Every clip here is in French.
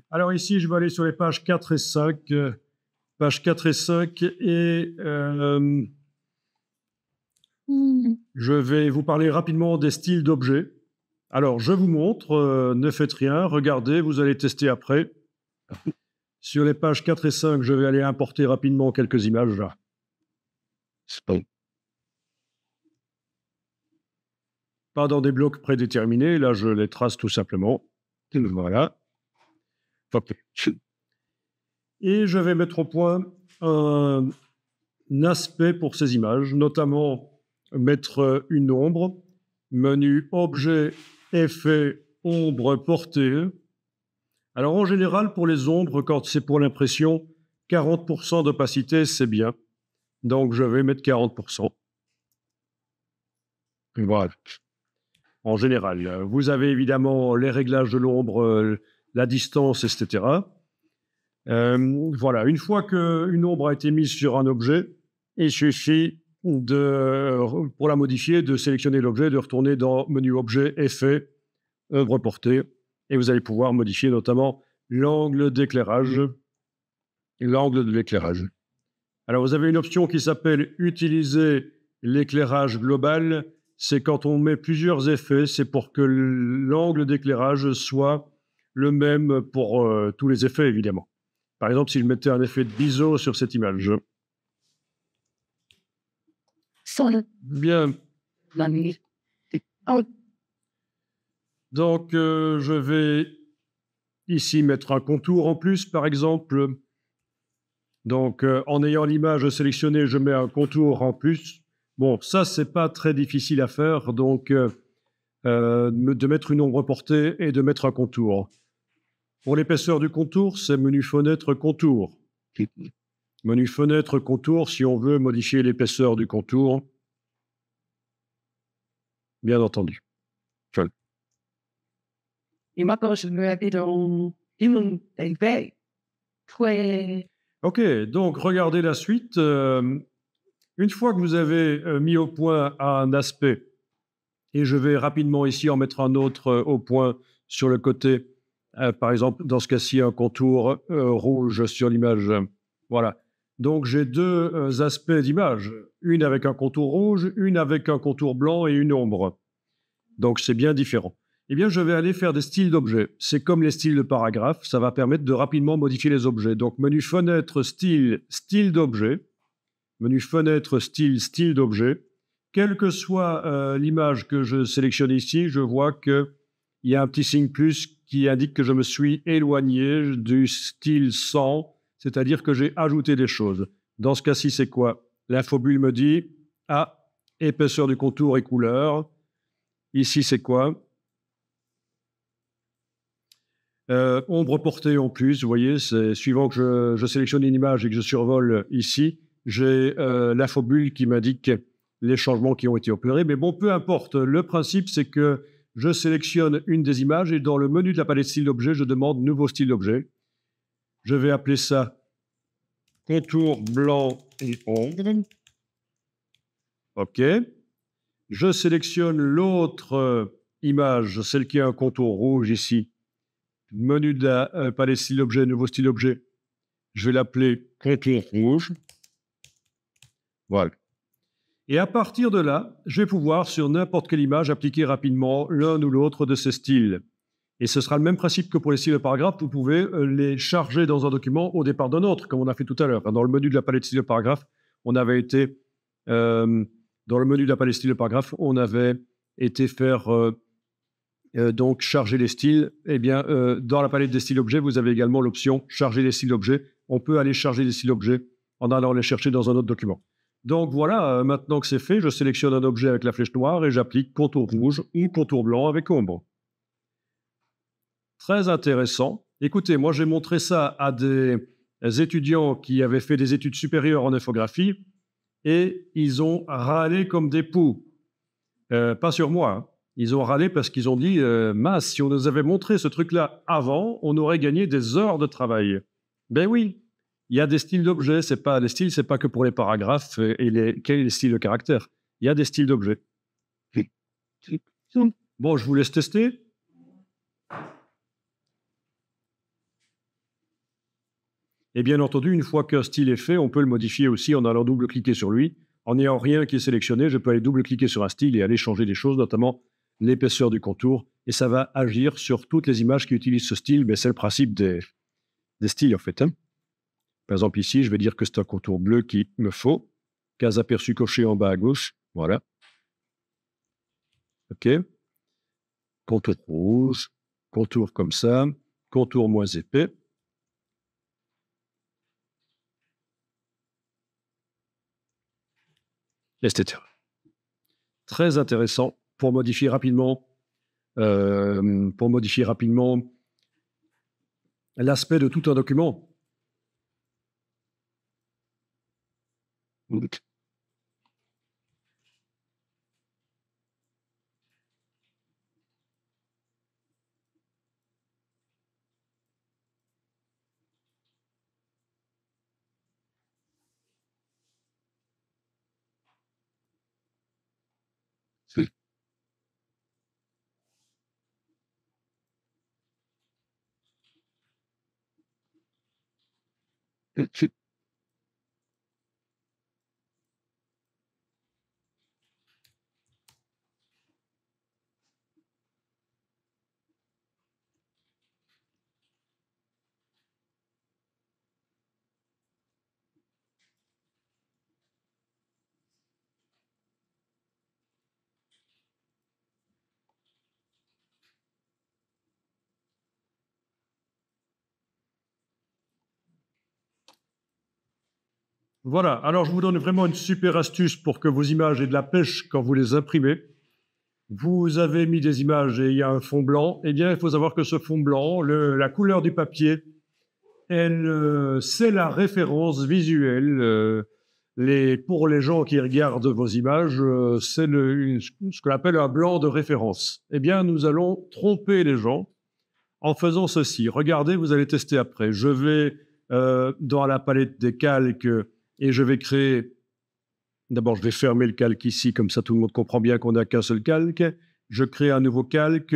Alors ici, je vais aller sur les pages 4 et 5. Pages 4 et 5 et je vais vous parler rapidement des styles d'objets. Alors, je vous montre, ne faites rien, regardez, vous allez tester après. Sur les pages 4 et 5, je vais aller importer rapidement quelques images là. Pas dans des blocs prédéterminés, là je les trace tout simplement. Voilà. Et je vais mettre au point un aspect pour ces images, notamment mettre une ombre, menu objet, effet, ombre portée. Alors en général, pour les ombres, quand c'est pour l'impression, 40% d'opacité, c'est bien. Donc je vais mettre 40%. Voilà. En général, vous avez évidemment les réglages de l'ombre, la distance, etc. Voilà, une fois qu'une ombre a été mise sur un objet, il suffit pour la modifier, de sélectionner l'objet, de retourner dans menu objet, effet, ombre portée, et vous allez pouvoir modifier notamment l'angle d'éclairage. L'angle de l'éclairage. Alors, vous avez une option qui s'appelle « Utiliser l'éclairage global ». C'est quand on met plusieurs effets, c'est pour que l'angle d'éclairage soit le même pour tous les effets, évidemment. Par exemple, si je mettais un effet de biseau sur cette image. Bien. Donc, je vais ici mettre un contour en plus, par exemple. Donc, en ayant l'image sélectionnée, je mets un contour en plus. Bon, ça, c'est pas très difficile à faire, donc de mettre une ombre portée et de mettre un contour. Pour l'épaisseur du contour, c'est menu fenêtre contour. Menu fenêtre contour, si on veut modifier l'épaisseur du contour. Bien entendu. Ok, donc regardez la suite. Une fois que vous avez mis au point un aspect, et je vais rapidement ici en mettre un autre au point sur le côté, par exemple, dans ce cas-ci, un contour rouge sur l'image. Voilà. Donc, j'ai deux aspects d'image, une avec un contour rouge, une avec un contour blanc et une ombre. Donc, c'est bien différent. Eh bien, je vais aller faire des styles d'objets. C'est comme les styles de paragraphe, ça va permettre de rapidement modifier les objets. Donc, menu fenêtre, style, style d'objet. Menu fenêtre, style, style d'objet. Quelle que soit l'image que je sélectionne ici, je vois qu'il y a un petit signe plus qui indique que je me suis éloigné du style 100, c'est-à-dire que j'ai ajouté des choses. Dans ce cas-ci, c'est quoi? L'infobulle me dit « Ah, épaisseur du contour et couleur ». Ici, c'est quoi? Ombre portée en plus, vous voyez, c'est suivant que je sélectionne une image et que je survole ici, j'ai l'infobulle qui m'indique les changements qui ont été opérés. Mais bon, peu importe. Le principe, c'est que je sélectionne une des images et dans le menu de la palette style d'objet, je demande nouveau style d'objet. Je vais appeler ça contour blanc et ombre. OK. Je sélectionne l'autre image, celle qui a un contour rouge ici. Menu de la palette style d'objet, nouveau style d'objet. Je vais l'appeler contour rouge. Voilà. Et à partir de là, je vais pouvoir, sur n'importe quelle image, appliquer rapidement l'un ou l'autre de ces styles. Et ce sera le même principe que pour les styles de paragraphe. Vous pouvez les charger dans un document au départ d'un autre, comme on a fait tout à l'heure. Dans le menu de la palette style de paragraphe, on avait été faire donc charger les styles. Eh bien, dans la palette des styles objets, vous avez également l'option charger les styles objets. On peut aller charger les styles objets en allant les chercher dans un autre document. Donc voilà, maintenant que c'est fait, je sélectionne un objet avec la flèche noire et j'applique contour rouge ou contour blanc avec ombre. Très intéressant. Écoutez, moi j'ai montré ça à des étudiants qui avaient fait des études supérieures en infographie et ils ont râlé comme des poux. Pas sur moi, hein. Ils ont râlé parce qu'ils ont dit « Mince, si on nous avait montré ce truc-là avant, on aurait gagné des heures de travail. » Ben oui, il y a des styles d'objets. Les styles, c'est pas que pour les paragraphes et les styles de caractère. Il y a des styles d'objets. Bon, je vous laisse tester. Et bien entendu, une fois qu'un style est fait, on peut le modifier aussi en allant double-cliquer sur lui. En n'ayant rien qui est sélectionné, je peux aller double-cliquer sur un style et aller changer des choses, notamment l'épaisseur du contour. Et ça va agir sur toutes les images qui utilisent ce style. Mais c'est le principe des styles, en fait. Hein. Par exemple, ici, je vais dire que c'est un contour bleu qu'il me faut. Case aperçu coché en bas à gauche. Voilà. OK. Contour rouge. Contour comme ça. Contour moins épais. Etc. Très intéressant pour modifier rapidement l'aspect de tout un document. Voilà, alors je vous donne vraiment une super astuce pour que vos images aient de la pêche quand vous les imprimez. Vous avez mis des images et il y a un fond blanc. Eh bien, il faut savoir que ce fond blanc, la couleur du papier, c'est la référence visuelle. Pour les gens qui regardent vos images, c'est ce qu'on appelle un blanc de référence. Eh bien, nous allons tromper les gens en faisant ceci. Regardez, vous allez tester après. Je vais dans la palette des calques et je vais créer... D'abord, je vais fermer le calque ici, comme ça tout le monde comprend bien qu'on n'a qu'un seul calque. Je crée un nouveau calque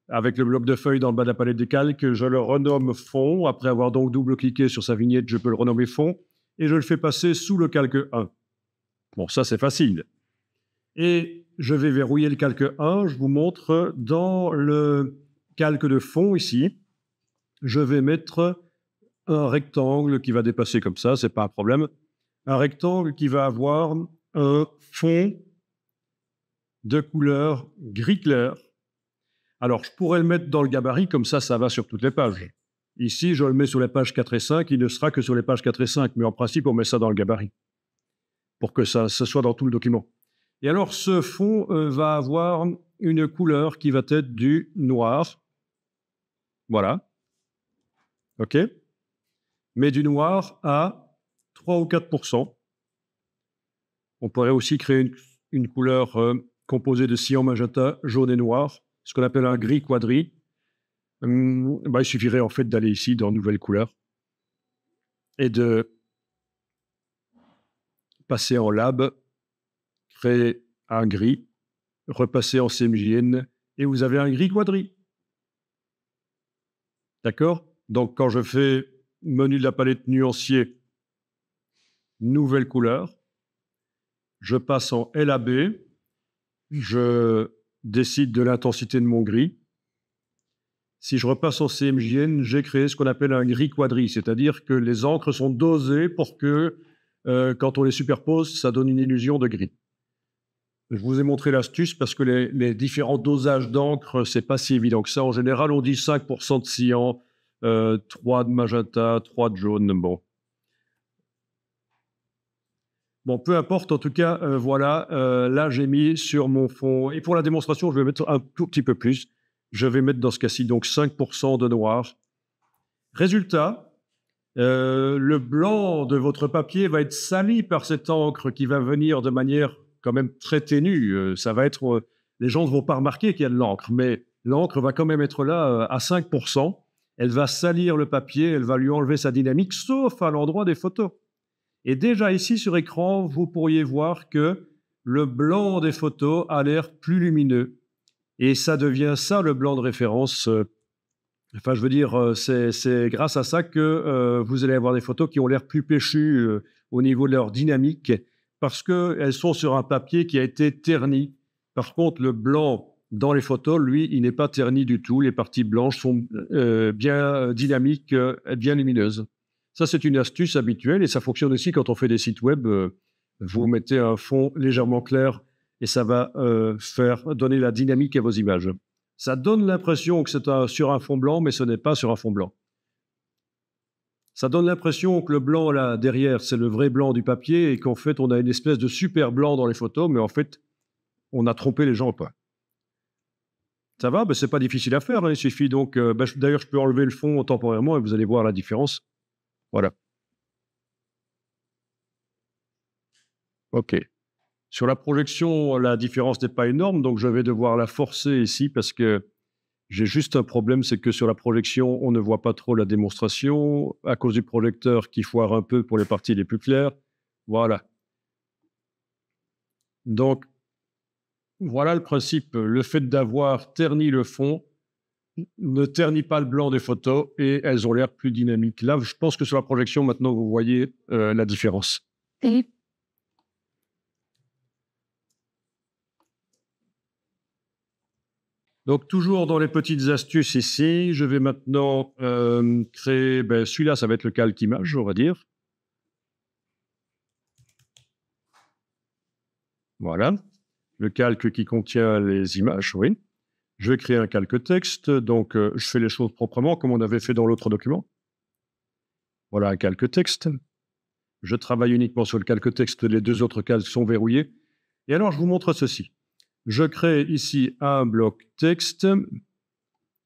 avec le bloc de feuilles dans le bas de la palette des calques. Je le renomme fond. Après avoir donc double-cliqué sur sa vignette, je peux le renommer fond. Et je le fais passer sous le calque 1. Bon, ça c'est facile. Et je vais verrouiller le calque 1. Je vous montre dans le calque de fond ici. Je vais mettre un rectangle qui va dépasser comme ça, c'est pas un problème. Un rectangle qui va avoir un fond de couleur gris clair. Alors, je pourrais le mettre dans le gabarit, comme ça va sur toutes les pages. Ici, je le mets sur les pages 4 et 5, il ne sera que sur les pages 4 et 5, mais en principe, on met ça dans le gabarit, pour que ça soit dans tout le document. Et alors, ce fond va avoir une couleur qui va être du noir. Voilà. OK? Mais du noir à 3 ou 4%. On pourrait aussi créer une couleur composée de cyan, magenta, jaune et noir, ce qu'on appelle un gris quadri. Il suffirait en fait d'aller ici dans Nouvelles couleurs et de passer en lab, créer un gris, repasser en CMJN et vous avez un gris quadri. D'accord? Donc quand je fais menu de la palette nuancier, nouvelle couleur, je passe en LAB, je décide de l'intensité de mon gris. Si je repasse en CMJN, j'ai créé ce qu'on appelle un gris quadri, c'est-à-dire que les encres sont dosées pour que, quand on les superpose, ça donne une illusion de gris. Je vous ai montré l'astuce parce que les différents dosages d'encre, c'est pas si évident que ça. En général, on dit 5% de cyan, 3 de magenta, 3 de jaune, bon. Bon, peu importe, en tout cas, voilà, là j'ai mis sur mon fond, et pour la démonstration, je vais mettre un tout petit peu plus. Je vais mettre dans ce cas-ci donc 5% de noir. Résultat, le blanc de votre papier va être sali par cette encre qui va venir de manière quand même très ténue. Ça va être, les gens ne vont pas remarquer qu'il y a de l'encre, mais l'encre va quand même être là à 5%. Elle va salir le papier, elle va lui enlever sa dynamique, sauf à l'endroit des photos. Et déjà ici sur écran, vous pourriez voir que le blanc des photos a l'air plus lumineux. Et ça devient ça le blanc de référence Enfin, je veux dire, c'est grâce à ça que vous allez avoir des photos qui ont l'air plus péchues au niveau de leur dynamique, parce qu'elles sont sur un papier qui a été terni. Par contre, le blanc dans les photos, lui, il n'est pas terni du tout. Les parties blanches sont bien dynamiques et bien lumineuses. Ça, c'est une astuce habituelle et ça fonctionne aussi quand on fait des sites web. Vous mettez un fond légèrement clair et ça va faire donner la dynamique à vos images. Ça donne l'impression que c'est sur un fond blanc, mais ce n'est pas sur un fond blanc. Ça donne l'impression que le blanc là derrière, c'est le vrai blanc du papier et qu'en fait, on a une espèce de super blanc dans les photos, mais en fait, on a trompé les gens, quoi. Ça va? Ben, c'est pas difficile à faire, hein. Il suffit donc, d'ailleurs, je peux enlever le fond temporairement et vous allez voir la différence. Voilà. OK. Sur la projection, la différence n'est pas énorme, donc je vais devoir la forcer ici parce que j'ai juste un problème, c'est que sur la projection, on ne voit pas trop la démonstration à cause du projecteur qui foire un peu pour les parties les plus claires. Voilà. Donc, voilà le principe. Le fait d'avoir terni le fond ne ternit pas le blanc des photos et elles ont l'air plus dynamiques. Là, je pense que sur la projection, maintenant, vous voyez la différence. Donc, toujours dans les petites astuces ici, je vais maintenant créer, celui-là, ça va être le calque image, on va dire. Voilà, le calque qui contient les images, oui. Je vais créer un calque texte, donc je fais les choses proprement comme on avait fait dans l'autre document. Voilà un calque texte. Je travaille uniquement sur le calque texte, les deux autres calques sont verrouillés. Et alors, je vous montre ceci. Je crée ici un bloc texte.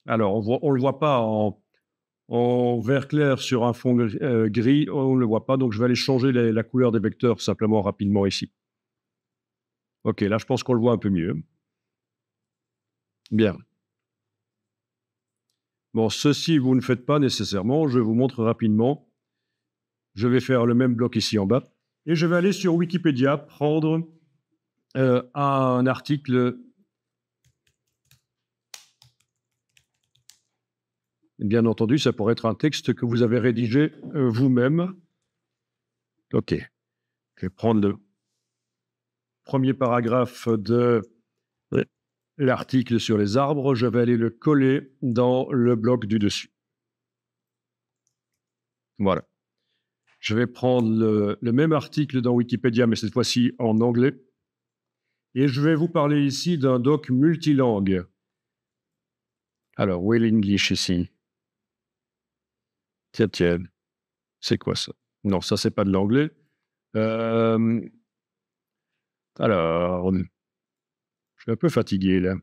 Alors, on ne le voit pas en vert clair sur un fond gris, on ne le voit pas, donc je vais aller changer la couleur des vecteurs simplement rapidement ici. OK, là, je pense qu'on le voit un peu mieux. Bien. Bon, ceci, vous ne faites pas nécessairement, je vous montre rapidement. Je vais faire le même bloc ici en bas et je vais aller sur Wikipédia prendre un article. Bien entendu, ça pourrait être un texte que vous avez rédigé vous-même. OK. Je vais prendre le premier paragraphe de l'article sur les arbres. Je vais aller le coller dans le bloc du dessus. Voilà. Je vais prendre le même article dans Wikipédia, mais cette fois-ci en anglais. Et je vais vous parler ici d'un doc multilangue. Alors, où est l'English ici? Tiens, c'est quoi ça? Non, ça, c'est pas de l'anglais. Alors, je suis un peu fatigué, là.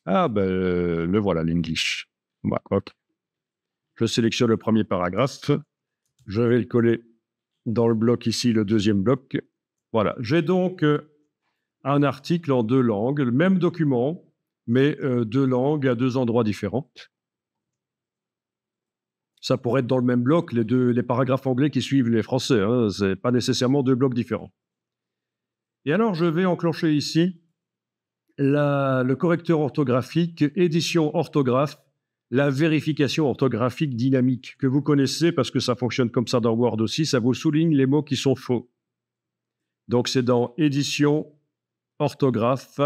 Ah, le voilà, l'English. Voilà, ok. Je sélectionne le premier paragraphe. Je vais le coller dans le bloc ici, le deuxième bloc. Voilà. J'ai donc un article en deux langues, le même document, mais deux langues à deux endroits différents. Ça pourrait être dans le même bloc, les paragraphes anglais qui suivent les français. Hein, ce n'est pas nécessairement deux blocs différents. Et alors, je vais enclencher ici le correcteur orthographique, édition orthographe, la vérification orthographique dynamique, que vous connaissez parce que ça fonctionne comme ça dans Word aussi, ça vous souligne les mots qui sont faux. Donc, c'est dans édition orthographe,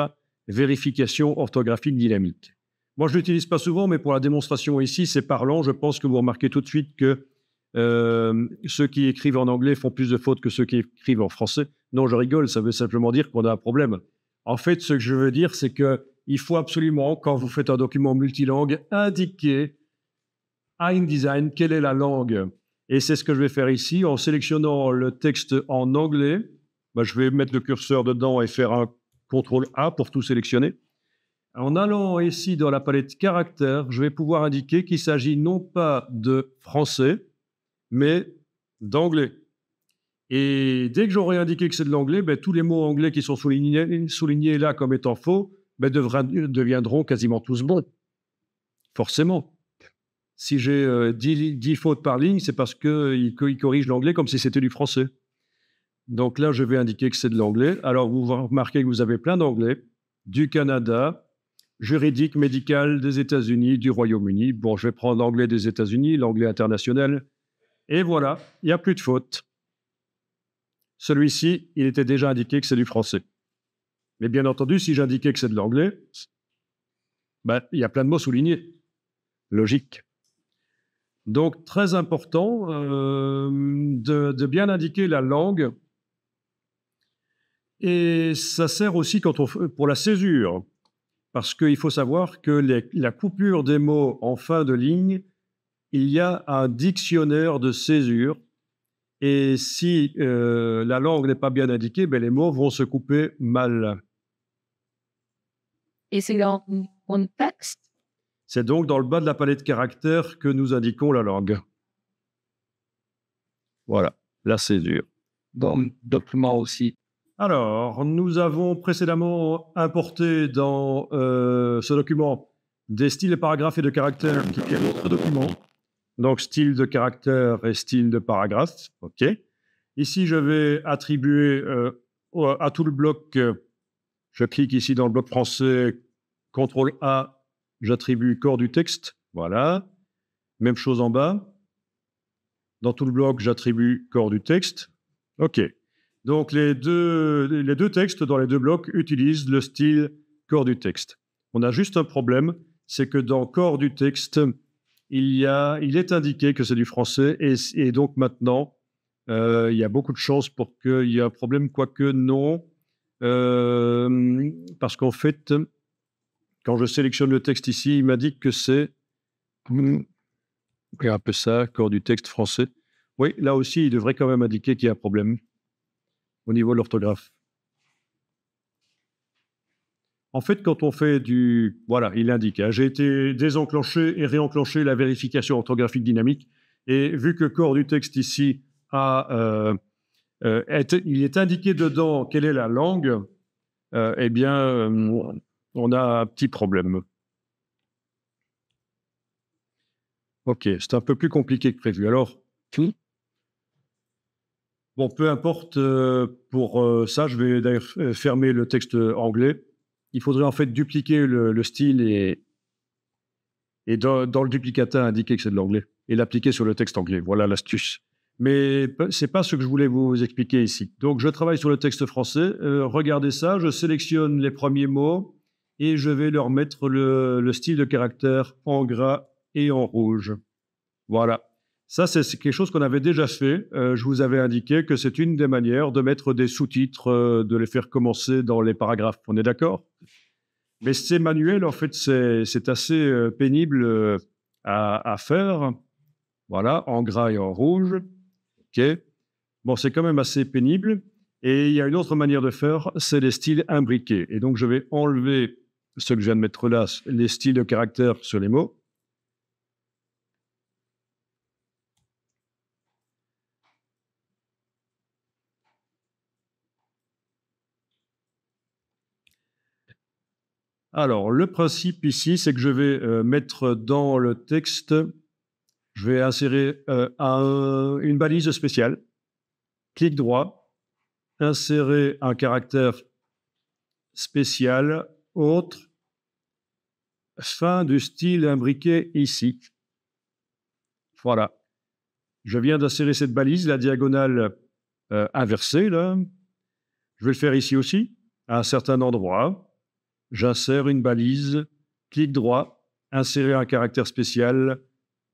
vérification orthographique dynamique. Moi, je ne l'utilise pas souvent, mais pour la démonstration ici, c'est parlant. Je pense que vous remarquez tout de suite que ceux qui écrivent en anglais font plus de fautes que ceux qui écrivent en français. Non, je rigole, ça veut simplement dire qu'on a un problème. En fait, ce que je veux dire, c'est qu'il faut absolument, quand vous faites un document multilangue, indiquer à InDesign quelle est la langue. Et c'est ce que je vais faire ici. En sélectionnant le texte en anglais, je vais mettre le curseur dedans et faire un CTRL-A pour tout sélectionner. En allant ici dans la palette caractères, je vais pouvoir indiquer qu'il s'agit non pas de français, mais d'anglais. Et dès que j'aurai indiqué que c'est de l'anglais, tous les mots anglais qui sont soulignés là comme étant faux deviendront quasiment tous bons. Forcément. Si j'ai 10 fautes par ligne, c'est parce qu'il corrige l'anglais comme si c'était du français. Donc là, je vais indiquer que c'est de l'anglais. Alors, vous remarquez que vous avez plein d'anglais, du Canada, juridique, médical des États-Unis, du Royaume-Uni. Bon, je vais prendre l'anglais des États-Unis, l'anglais international. Et voilà, il n'y a plus de faute. Celui-ci, il était déjà indiqué que c'est du français. Mais bien entendu, si j'indiquais que c'est de l'anglais, ben, il y a plein de mots soulignés. Logique. Donc, très important de bien indiquer la langue. Et ça sert aussi pour la césure. Parce qu'il faut savoir que la coupure des mots en fin de ligne, il y a un dictionnaire de césure. Et si la langue n'est pas bien indiquée, ben les mots vont se couper mal. Et c'est dans mon texte? C'est donc dans le bas de la palette caractères que nous indiquons la langue. Voilà, la césure. Dans le document aussi. Alors, nous avons précédemment importé dans ce document des styles de paragraphes et de caractères qui viennent d'autres documents. Donc, style de caractère et style de paragraphe. OK. Ici, je vais attribuer à tout le bloc, je clique ici dans le bloc français, CTRL A, j'attribue corps du texte. Voilà. Même chose en bas. Dans tout le bloc, j'attribue corps du texte. OK. Donc, les deux textes dans les deux blocs utilisent le style corps du texte. On a juste un problème, c'est que dans corps du texte, il est indiqué que c'est du français et donc maintenant, il y a beaucoup de chances pour qu'il y ait un problème, quoique non, parce qu'en fait, quand je sélectionne le texte ici, il m'indique que c'est un peu ça, corps du texte français. Oui, là aussi, il devrait quand même indiquer qu'il y a un problème au niveau de l'orthographe. En fait, quand on fait voilà, il indique, hein, j'ai été désenclenché et réenclenché la vérification orthographique dynamique. Et vu que corps du texte ici il est indiqué dedans quelle est la langue, eh bien, on a un petit problème. OK, c'est un peu plus compliqué que prévu. Alors, bon, peu importe, pour ça, je vais d'ailleurs fermer le texte anglais. Il faudrait en fait dupliquer le style et dans le duplicata indiquer que c'est de l'anglais et l'appliquer sur le texte anglais. Voilà l'astuce. Mais ce n'est pas ce que je voulais vous expliquer ici. Donc, je travaille sur le texte français. Regardez ça, je sélectionne les premiers mots et je vais leur mettre le style de caractère en gras et en rouge. Voilà. Ça, c'est quelque chose qu'on avait déjà fait. Je vous avais indiqué que c'est une des manières de mettre des sous-titres, de les faire commencer dans les paragraphes. On est d'accord? Mais c'est manuel, en fait, c'est assez pénible à faire. Voilà, en gras et en rouge. OK. Bon, c'est quand même assez pénible. Et il y a une autre manière de faire, c'est les styles imbriqués. Et donc, je vais enlever ce que je viens de mettre là, les styles de caractère sur les mots. Alors, le principe ici, c'est que je vais mettre dans le texte, je vais insérer une balise spéciale. Clic droit, insérer un caractère spécial, autre, fin du style imbriqué ici. Voilà. Je viens d'insérer cette balise, la diagonale inversée, là. Je vais le faire ici aussi, à un certain endroit. J'insère une balise, clic droit, insérer un caractère spécial,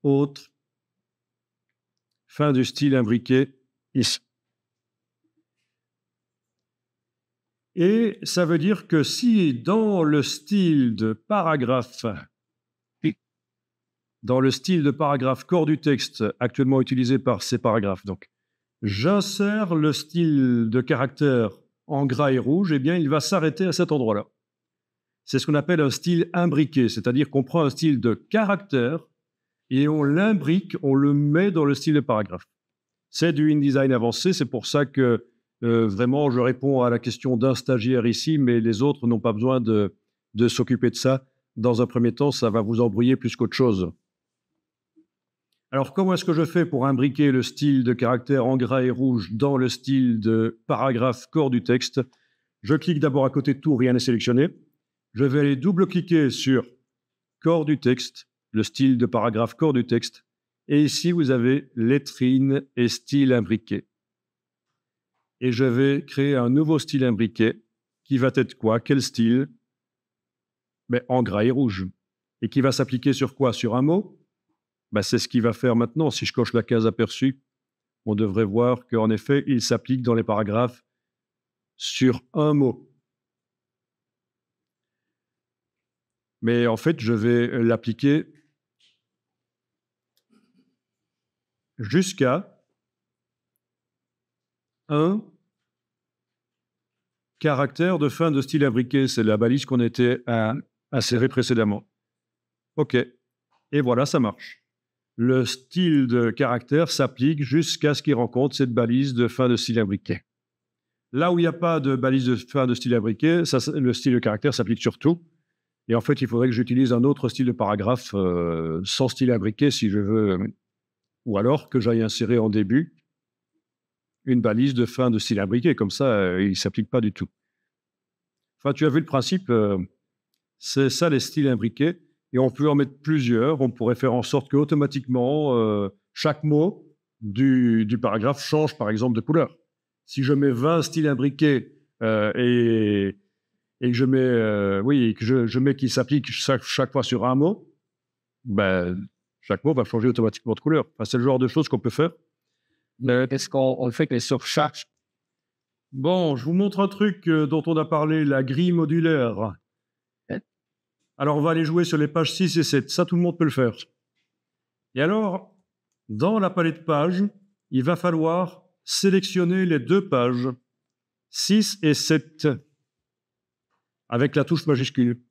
autre, fin du style imbriqué, ici. Et ça veut dire que si dans le style de paragraphe, corps du texte actuellement utilisé par ces paragraphes, donc, j'insère le style de caractère en gras et rouge, eh bien, il va s'arrêter à cet endroit-là. C'est ce qu'on appelle un style imbriqué, c'est-à-dire qu'on prend un style de caractère et on l'imbrique, on le met dans le style de paragraphe. C'est du InDesign avancé, c'est pour ça que vraiment je réponds à la question d'un stagiaire ici, mais les autres n'ont pas besoin de s'occuper de ça. Dans un premier temps, ça va vous embrouiller plus qu'autre chose. Alors, comment est-ce que je fais pour imbriquer le style de caractère en gras et rouge dans le style de paragraphe corps du texte? Je clique d'abord à côté de tout, rien n'est sélectionné. je vais aller double-cliquer sur corps du texte, le style de paragraphe corps du texte. Et ici, vous avez lettrine et style imbriqué. Et je vais créer un nouveau style imbriqué qui va être quoi? Quel style? Ben, en gras et rouge. Et qui va s'appliquer sur quoi? Sur un mot? Ben, c'est ce qu'il va faire maintenant. Si je coche la case aperçue, on devrait voir qu'en effet, il s'applique dans les paragraphes sur un mot. Mais en fait, je vais l'appliquer jusqu'à un caractère de fin de style imbriqué. C'est la balise qu'on était insérée précédemment. OK. Et voilà, ça marche. Le style de caractère s'applique jusqu'à ce qu'il rencontre cette balise de fin de style imbriqué. Là où il n'y a pas de balise de fin de style imbriqué, le style de caractère s'applique sur tout. Et en fait, il faudrait que j'utilise un autre style de paragraphe sans style imbriqué si je veux, ou alors que j'aille insérer en début une balise de fin de style imbriqué. Comme ça, il ne s'applique pas du tout. Enfin, tu as vu le principe, c'est ça les styles imbriqués. Et on peut en mettre plusieurs. On pourrait faire en sorte qu'automatiquement, chaque mot du paragraphe change, par exemple, de couleur. Si je mets 20 styles imbriqués et que je mets, je mets qui s'applique chaque fois sur un mot, ben, chaque mot va changer automatiquement de couleur. Enfin, c'est le genre de choses qu'on peut faire. Est-ce qu'on fait que sur chaque... Bon, je vous montre un truc dont on a parlé, la grille modulaire. Alors, on va aller jouer sur les pages 6 et 7. Ça, tout le monde peut le faire. Et alors, dans la palette de pages, il va falloir sélectionner les deux pages, 6 et 7, avec la touche majuscule.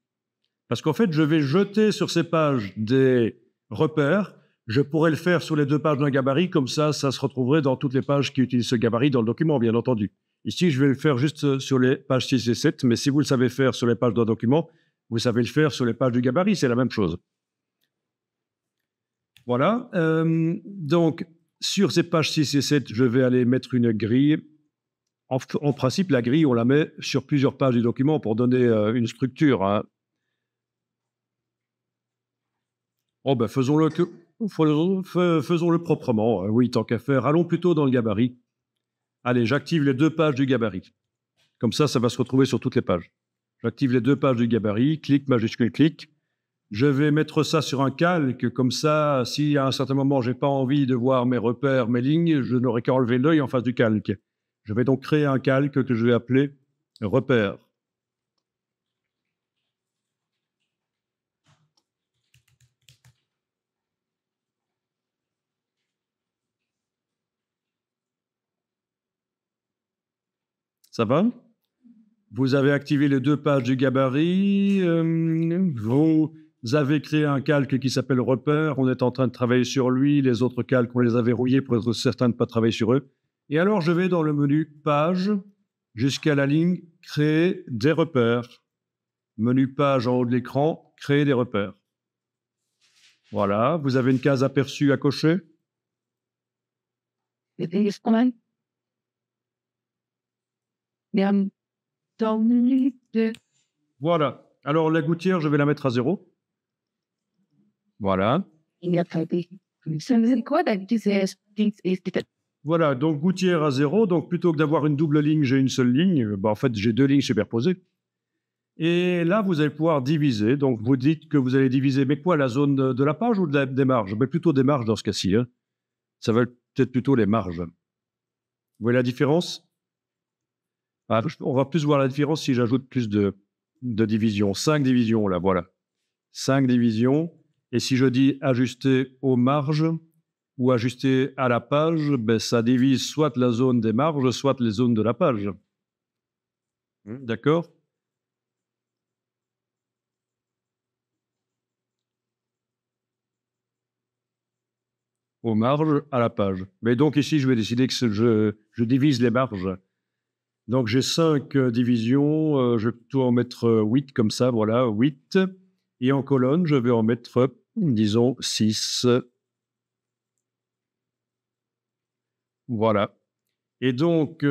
Parce qu'en fait, je vais jeter sur ces pages des repères. Je pourrais le faire sur les deux pages d'un gabarit, comme ça se retrouverait dans toutes les pages qui utilisent ce gabarit dans le document, bien entendu. Ici, je vais le faire juste sur les pages 6 et 7, mais si vous le savez faire sur les pages d'un document, vous savez le faire sur les pages du gabarit, c'est la même chose. Voilà. Donc, sur ces pages 6 et 7, je vais aller mettre une grille. En principe, la grille, on la met sur plusieurs pages du document pour donner une structure. Hein. Oh ben, faisons-le proprement. Oui, tant qu'à faire. Allons plutôt dans le gabarit. Allez, j'active les deux pages du gabarit. Comme ça va se retrouver sur toutes les pages. J'active les deux pages du gabarit, clic, majuscule, clic. Je vais mettre ça sur un calque, comme ça, si à un certain moment, je n'ai pas envie de voir mes repères, mes lignes, je n'aurai qu'à enlever l'œil en face du calque. Je vais donc créer un calque que je vais appeler repère. Ça va? Vous avez activé les deux pages du gabarit. Vous avez créé un calque qui s'appelle repère. On est en train de travailler sur lui. Les autres calques, on les a verrouillés pour être certain de ne pas travailler sur eux. Et alors, je vais dans le menu page jusqu'à la ligne créer des repères. Menu page en haut de l'écran, créer des repères. Voilà. Vous avez une case aperçue à cocher. Voilà. Alors, la gouttière, je vais la mettre à 0. Voilà. Voilà, donc gouttière à 0. Donc, plutôt que d'avoir une double ligne, j'ai une seule ligne. En fait, j'ai deux lignes superposées. Et là, vous allez pouvoir diviser. Donc, vous dites que vous allez diviser, mais quoi, la zone de la page ou des marges? Mais plutôt des marges dans ce cas-ci. Hein. Ça va peut-être plutôt les marges. Vous voyez la différence? On va plus voir la différence si j'ajoute plus de divisions. 5 divisions, là, voilà. 5 divisions. Et si je dis ajuster aux marges ou ajuster à la page, ben, ça divise soit la zone des marges, soit les zones de la page. D'accord? Aux marges, à la page. Mais donc ici, je vais décider que je divise les marges. Donc j'ai 5 divisions, je vais plutôt en mettre 8 comme ça, voilà, 8. Et en colonne, je vais en mettre, disons, 6. Voilà. Et donc,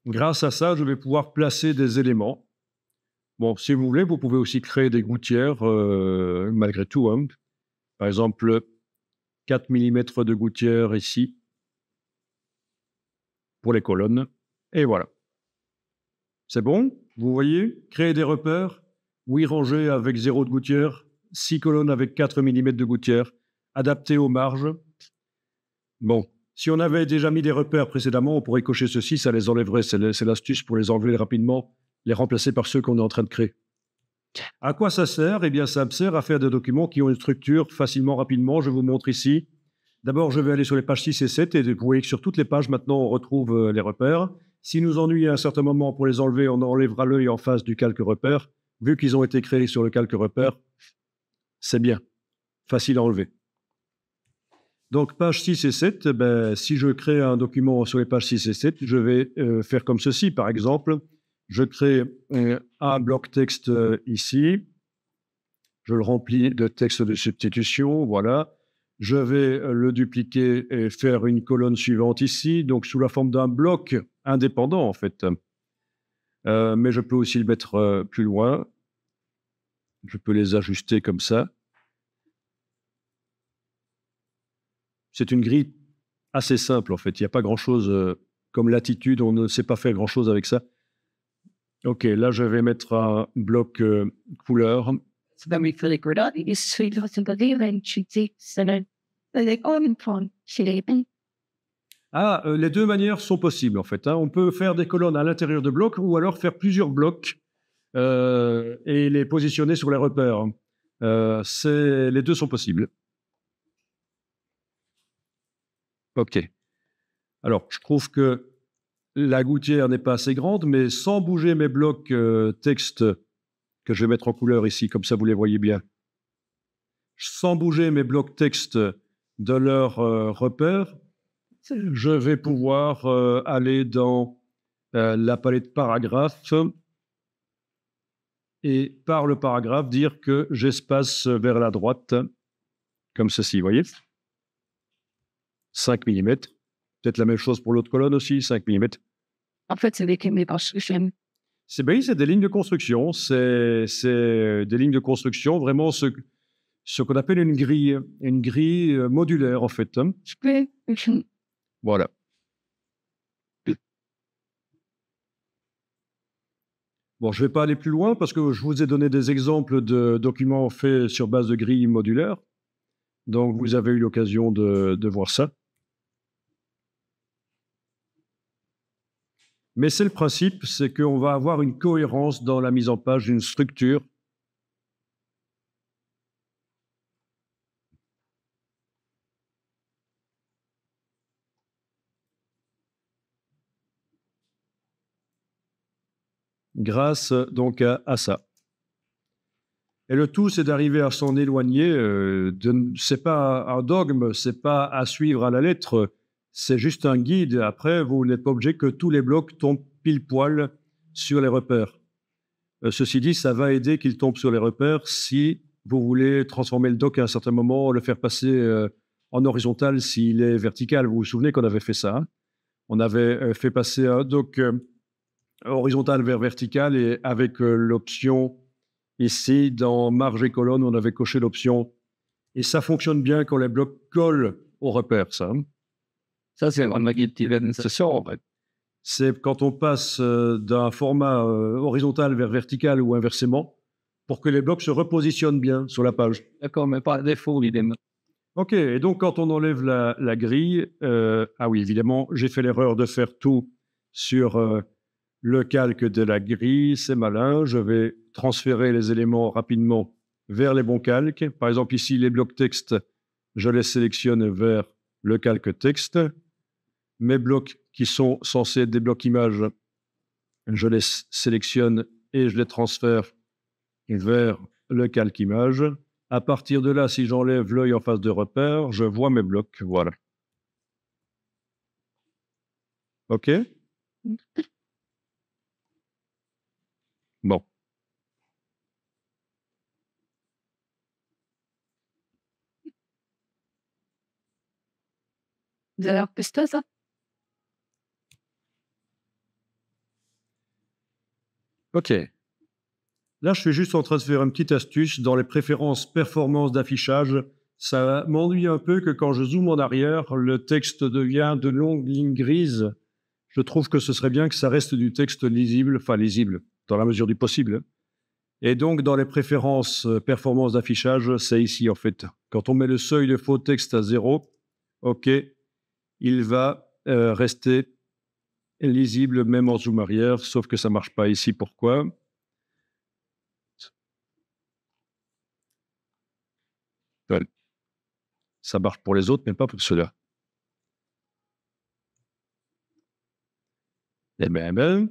grâce à ça, je vais pouvoir placer des éléments. Bon, si vous voulez, vous pouvez aussi créer des gouttières malgré tout, hein. Par exemple, 4 millimètres de gouttière ici pour les colonnes. Et voilà. C'est bon? Vous voyez? Créer des repères. 8 rangées avec 0 de gouttière. 6 colonnes avec 4 millimètres de gouttière. Adapté aux marges. Bon. Si on avait déjà mis des repères précédemment, on pourrait cocher ceci, ça les enlèverait. C'est l'astuce pour les enlever rapidement, les remplacer par ceux qu'on est en train de créer. À quoi ça sert? Eh bien, ça me sert à faire des documents qui ont une structure facilement, rapidement. Je vous montre ici. D'abord, je vais aller sur les pages 6 et 7 et vous voyez que sur toutes les pages, maintenant, on retrouve les repères. Si nous ennuie à un certain moment pour les enlever, on enlèvera l'œil en face du calque repère. Vu qu'ils ont été créés sur le calque repère, c'est bien, facile à enlever. Donc, pages 6 et 7, si je crée un document sur les pages 6 et 7, je vais faire comme ceci. Par exemple, je crée un bloc texte ici. Je le remplis de texte de substitution, voilà. Je vais le dupliquer et faire une colonne suivante ici, donc sous la forme d'un bloc indépendant, en fait. Mais je peux aussi le mettre plus loin. Je peux les ajuster comme ça. C'est une grille assez simple, en fait. Il n'y a pas grand-chose comme latitude. On ne sait pas faire grand-chose avec ça. OK, là, je vais mettre un bloc couleur. So then we feel like we're not is sweet was in the living should take center. Like on phone shaping. Ah, les 2 manières sont possibles, en fait, hein. On peut faire des colonnes à l'intérieur de blocs ou alors faire plusieurs blocs et les positionner sur les repères. Les 2 sont possibles. OK. Alors, je trouve que la gouttière n'est pas assez grande, mais sans bouger mes blocs texte que je vais mettre en couleur ici, comme ça vous les voyez bien. Sans bouger mes blocs texte de leur repère, je vais pouvoir aller dans la palette paragraphe et par le paragraphe dire que j'espace vers la droite, comme ceci, vous voyez? 5 millimètres. Peut-être la même chose pour l'autre colonne aussi, 5 millimètres. En fait, c'est des construction. C'est des lignes de construction. C'est des lignes de construction, vraiment ce qu'on appelle une grille modulaire, en fait, hein. Voilà. Bon, je ne vais pas aller plus loin parce que je vous ai donné des exemples de documents faits sur base de grilles modulaires. Donc, vous avez eu l'occasion de voir ça. Mais c'est le principe, c'est qu'on va avoir une cohérence dans la mise en page d'une structure. Grâce donc à ça. Et le tout, c'est d'arriver à s'en éloigner. C'est pas un dogme, c'est pas à suivre à la lettre, c'est juste un guide. Après, vous n'êtes pas obligé que tous les blocs tombent pile poil sur les repères. Ceci dit, ça va aider qu'ils tombent sur les repères si vous voulez transformer le doc à un certain moment, le faire passer en horizontal s'il est vertical. Vous vous souvenez qu'on avait fait ça, hein? On avait fait passer un doc horizontal vers vertical et avec l'option ici, dans marge et colonne, on avait coché l'option. Et ça fonctionne bien quand les blocs collent au repère, ça, hein. Ça, c'est une différenciation, en fait. C'est quand on passe d'un format horizontal vers vertical ou inversement, pour que les blocs se repositionnent bien sur la page. D'accord, mais par défaut, évidemment. OK, et donc quand on enlève la grille, ah oui, évidemment, j'ai fait l'erreur de faire tout sur le calque de la grille, c'est malin. Je vais transférer les éléments rapidement vers les bons calques. Par exemple, ici, les blocs texte, je les sélectionne vers le calque texte. Mes blocs qui sont censés être des blocs images, je les sélectionne et je les transfère vers le calque image. À partir de là, si j'enlève l'œil en face de repère, je vois mes blocs. Voilà. OK? Bon. Vous avez orchestré ça? OK. Là, je suis juste en train de faire une petite astuce dans les préférences performance d'affichage. Ça m'ennuie un peu que quand je zoome en arrière, le texte devient de longues lignes grises. Je trouve que ce serait bien que ça reste du texte lisible, enfin lisible, dans la mesure du possible. Et donc, dans les préférences performance d'affichage, c'est ici, en fait. Quand on met le seuil de faux texte à 0, OK, il va rester lisible même en zoom arrière, sauf que ça ne marche pas ici. Pourquoi ? Voilà. Ça marche pour les autres, mais pas pour ceux-là. Eh bien,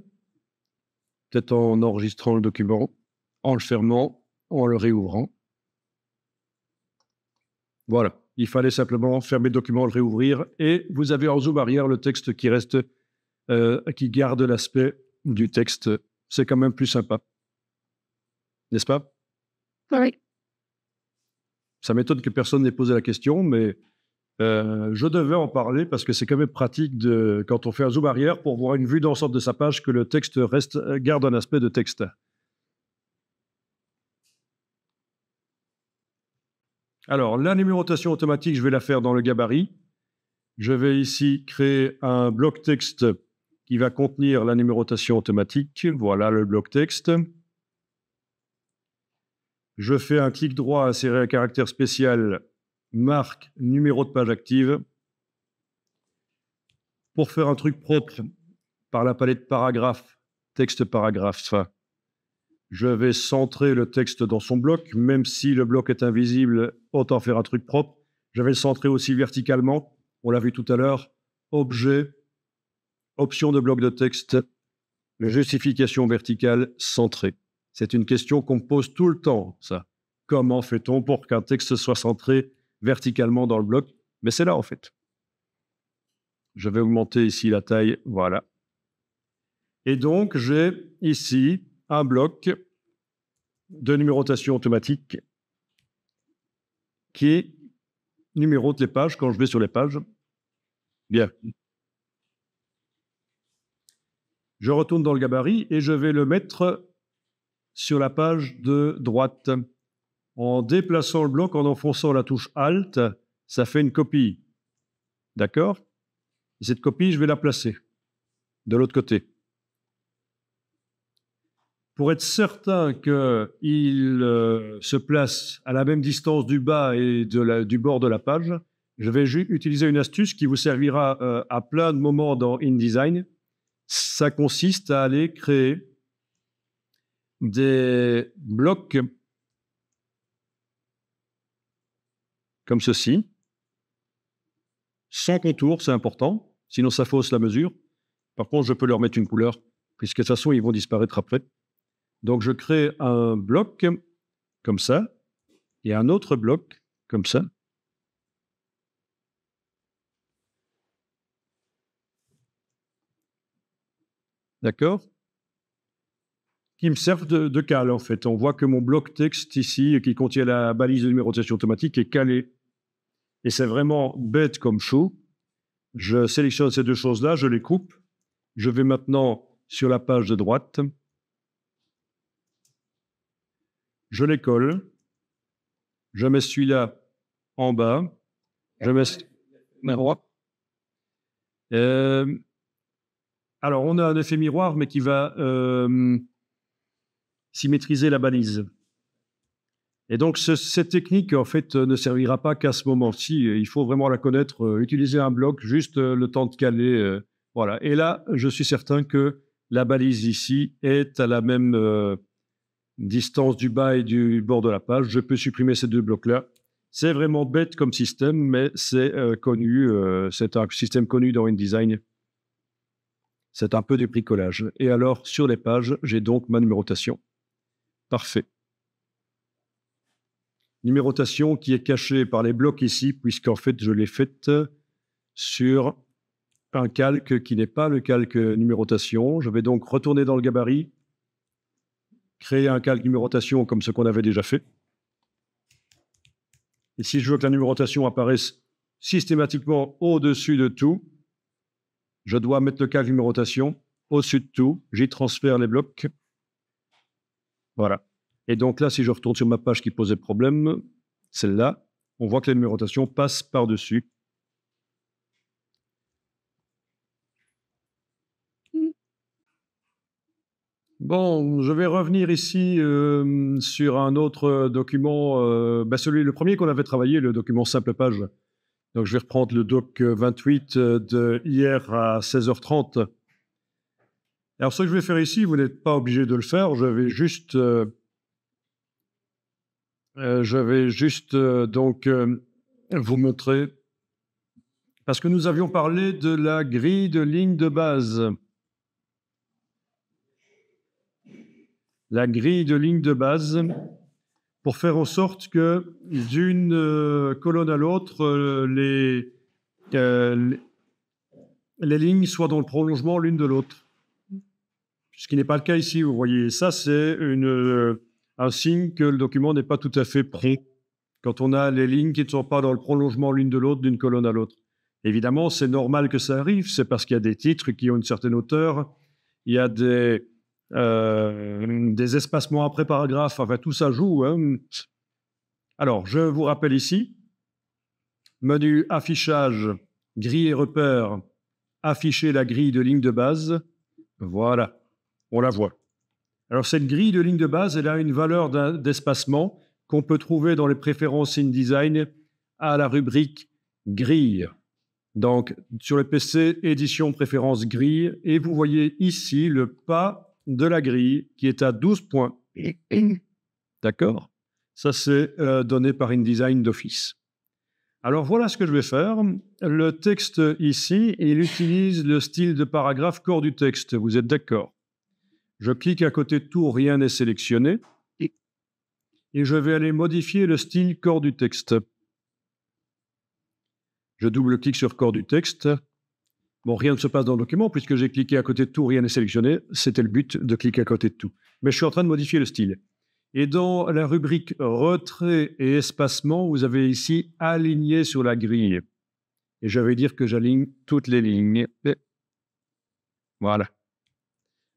peut-être en enregistrant le document, en le fermant, en le réouvrant. Voilà, il fallait simplement fermer le document, le réouvrir, et vous avez en zoom arrière le texte qui reste, qui garde l'aspect du texte. C'est quand même plus sympa, n'est-ce pas? Oui. Ça m'étonne que personne n'ait posé la question, mais je devais en parler parce que c'est quand même pratique quand on fait un zoom arrière pour voir une vue d'ensemble de sa page, que le texte garde un aspect de texte. Alors, la numérotation automatique, je vais la faire dans le gabarit. Je vais ici créer un bloc texte qui va contenir la numérotation automatique. Voilà le bloc texte. Je fais un clic droit, insérer un caractère spécial, marque numéro de page active. Pour faire un truc propre, par la palette paragraphe, texte paragraphe, je vais centrer le texte dans son bloc. Même si le bloc est invisible, autant faire un truc propre. Je vais le centrer aussi verticalement. On l'a vu tout à l'heure. Objet, option de bloc de texte, justification verticale, centré. C'est une question qu'on me pose tout le temps, ça. Comment fait-on pour qu'un texte soit centré verticalement dans le bloc? Mais c'est là, en fait. Je vais augmenter ici la taille, voilà. Et donc, j'ai ici un bloc de numérotation automatique qui numérote les pages quand je vais sur les pages. Bien. Je retourne dans le gabarit et je vais le mettre sur la page de droite. En déplaçant le bloc, en enfonçant la touche Alt, ça fait une copie. D'accord? Cette copie, je vais la placer de l'autre côté. Pour être certain qu'il se place à la même distance du bas et du bord de la page, je vais utiliser une astuce qui vous servira à plein de moments dans InDesign. Ça consiste à aller créer des blocs comme ceci, sans contour, c'est important, sinon ça fausse la mesure. Par contre, je peux leur mettre une couleur, puisque de toute façon, ils vont disparaître après. Donc, je crée un bloc comme ça, et un autre bloc comme ça. D'accord? Qui me servent de cale, en fait. On voit que mon bloc texte ici, qui contient la balise de numérotation automatique, est calé. Et c'est vraiment bête comme chou. Je sélectionne ces deux choses-là, je les coupe. Je vais maintenant sur la page de droite. Je les colle. Je mets celui-là en bas. Je mets miroir. Alors, on a un effet miroir, mais qui va symétriser la balise. Et donc, cette technique, en fait, ne servira pas qu'à ce moment-ci. Il faut vraiment la connaître. Utiliser un bloc, juste le temps de caler. Voilà. Et là, je suis certain que la balise ici est à la même distance du bas et du bord de la page. Je peux supprimer ces deux blocs-là. C'est vraiment bête comme système, mais c'est connu. C'est un système connu dans InDesign. C'est un peu du bricolage. Et alors, sur les pages, j'ai donc ma numérotation. Parfait. Numérotation qui est cachée par les blocs ici, puisqu'en fait, je l'ai faite sur un calque qui n'est pas le calque numérotation. Je vais donc retourner dans le gabarit, créer un calque numérotation comme ce qu'on avait déjà fait. Et si je veux que la numérotation apparaisse systématiquement au-dessus de tout, je dois mettre le calque numérotation au-dessus de tout. J'y transfère les blocs. Voilà. Et donc là, si je retourne sur ma page qui posait problème, celle-là, on voit que la numérotation passe par-dessus. Bon, je vais revenir ici sur un autre document, le premier qu'on avait travaillé, le document simple page. Donc je vais reprendre le doc 28 de hier à 16h30. Alors ce que je vais faire ici, vous n'êtes pas obligé de le faire, je vais juste, vous montrer, parce que nous avions parlé de la grille de ligne de base. La grille de ligne de base, pour faire en sorte que d'une colonne à l'autre, les lignes soient dans le prolongement l'une de l'autre. Ce qui n'est pas le cas ici, vous voyez. Ça, c'est un signe que le document n'est pas tout à fait prêt, quand on a les lignes qui ne sont pas dans le prolongement l'une de l'autre, d'une colonne à l'autre. Évidemment, c'est normal que ça arrive, c'est parce qu'il y a des titres qui ont une certaine hauteur, il y a des espacements après paragraphe, enfin tout ça joue. Hein. Alors, je vous rappelle ici, menu affichage, grille et repères, afficher la grille de ligne de base, voilà, on la voit. Alors cette grille de ligne de base, elle a une valeur d'espacement qu'on peut trouver dans les préférences InDesign à la rubrique grille. Donc sur le PC, édition préférence grille, et vous voyez ici le pas de la grille qui est à 12 points. D'accord? Ça, c'est donné par InDesign d'office. Alors, voilà ce que je vais faire. Le texte ici, il utilise le style de paragraphe corps du texte. Vous êtes d'accord? Je clique à côté de tout, rien n'est sélectionné. Et je vais aller modifier le style corps du texte. Je double-clique sur corps du texte. Bon, rien ne se passe dans le document, puisque j'ai cliqué à côté de tout, rien n'est sélectionné. C'était le but de cliquer à côté de tout. Mais je suis en train de modifier le style. Et dans la rubrique retrait et espacement, vous avez ici aligné sur la grille. Et je vais dire que j'aligne toutes les lignes. Et voilà.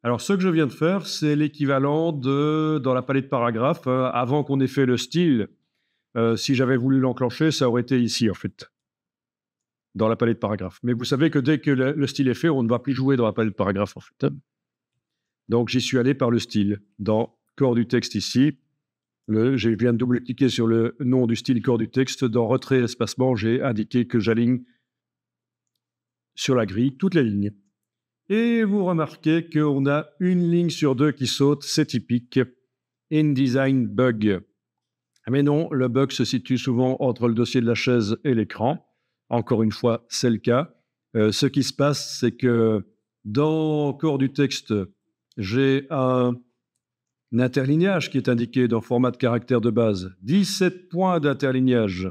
Alors, ce que je viens de faire, c'est l'équivalent dans la palette paragraphe, avant qu'on ait fait le style. Si j'avais voulu l'enclencher, ça aurait été ici, en fait, dans la palette paragraphe. Mais vous savez que dès que le style est fait, on ne va plus jouer dans la palette paragraphe, en fait. Donc, j'y suis allé par le style, dans corps du texte ici. Je viens de double-cliquer sur le nom du style corps du texte. Dans retrait et espacement, j'ai indiqué que j'aligne sur la grille toutes les lignes. Et vous remarquez qu'on a une ligne sur deux qui saute, c'est typique. InDesign bug. Mais non, le bug se situe souvent entre le dossier de la chaise et l'écran. Encore une fois, c'est le cas. Ce qui se passe, c'est que dans corps du texte, j'ai un interlignage qui est indiqué dans format de caractère de base. 17 points d'interlignage.